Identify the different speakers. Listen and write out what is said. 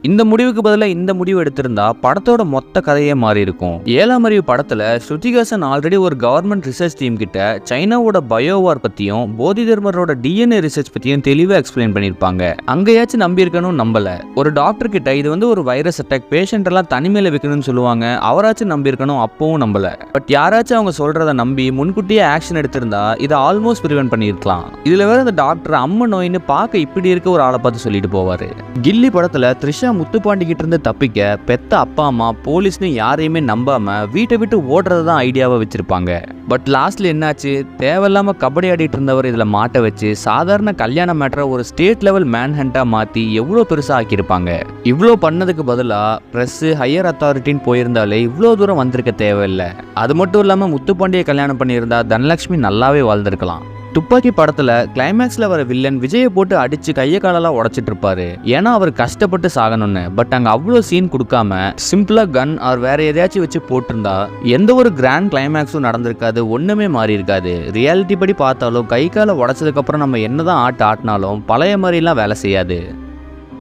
Speaker 1: இந்த முடிவுக்கு பதிலாக இந்த முடிவு எடுத்திருந்தா படத்தோட மொத்த கதையே மாறி இருக்கும். 7ஆம் அறிவு படத்துல ஸ்ருதிஹாசன் ஆல்ரெடி ஒரு கவர்மெண்ட் ரிசர்ச் டீம் கிட்ட சைனாவோட பயோவார் பத்தியும் போதி தர்மரோட டிஎன்ஏ ரிசர்ச் பத்தியும் தெளிவா எக்ஸ்பிளைன் பண்ணிருப்பாங்க. அங்கேயாச்சும் நம்பி இருக்கணும், நம்பல. ஒரு டாக்டர் கிட்ட இது ஒரு வைரஸ் அட்டாக், பேஷண்ட் எல்லாம் தனிமையில வைக்கணும்னு சொல்லுவாங்க, அவராச்சும் நம்பி இருக்கணும், அப்பவும் நம்பல. பட் யாராச்சும் அவங்க சொல்றத நம்பி முன்கூட்டியே ஆக்ஷன் எடுத்திருந்தா இதை ஆல்மோஸ்ட் பிரிவென்ட் பண்ணிருக்கலாம். இதுல வேற இந்த டாக்டர் அம்மா நோயின்னு பார்க்க இப்படி இருக்க ஒரு ஆளை பார்த்து சொல்லிட்டு போவாரு. கில்லி படத்துல த்ரிஷா முத்துப்பாண்டி கிட்ட இருந்து தப்பிக்க பெத்த அப்பா அம்மா போலீஸ்னு யாரையுமே நம்பாம வீட்டை விட்டு ஓடுறதுதான் ஐடியாவை வச்சிருப்பாங்க. பட் லாஸ்ட்ல என்னாச்சு, தேவையில்லாம கபடி ஆடிட்டு இருந்தவர் இதுல மாட்ட வச்சு சாதாரண கல்யாண மேட்டரை ஒரு ஸ்டேட் லெவல் மேன் ஹண்டா மாத்தி எவ்வளவு பெருசா ஆக்கியிருப்பாங்க. இவ்வளோ பண்ணதுக்கு பதிலா பிரஸ் ஹையர் அத்தாரிட்டின்னு போயிருந்தாலே இவ்வளோ தூரம் வந்திருக்க தேவையில்லை. அது மட்டும் இல்லாம முத்துப்பாண்டியை கல்யாணம் பண்ணியிருந்தா தனலட்சுமி நல்லாவே வாழ்ந்திருக்கலாம். துப்பாக்கி படத்துல கிளைமேக்ஸ்ல வர வில்லன் விஜயை போட்டு அடிச்சு கைய காலெல்லாம் உடைச்சிட்டு இருப்பாரு, ஏன்னா அவர் கஷ்டப்பட்டு சாகணும்னு. பட் அங்க அவ்வளோ சீன் கொடுக்காம சிம்பிளா கன் ஆர் வேற எதையாச்சும் வச்சு போட்டிருந்தா எந்த ஒரு கிராண்ட் கிளைமேக்ஸும் நடந்திருக்காது, ஒண்ணுமே மாறி இருக்காது. ரியாலிட்டி படி பார்த்தாலும் கை காலை உடைச்சதுக்கு அப்புறம் நம்ம என்னதான் ஆட்டினாலும் பழைய மாதிரிலாம் வேலை செய்யாது.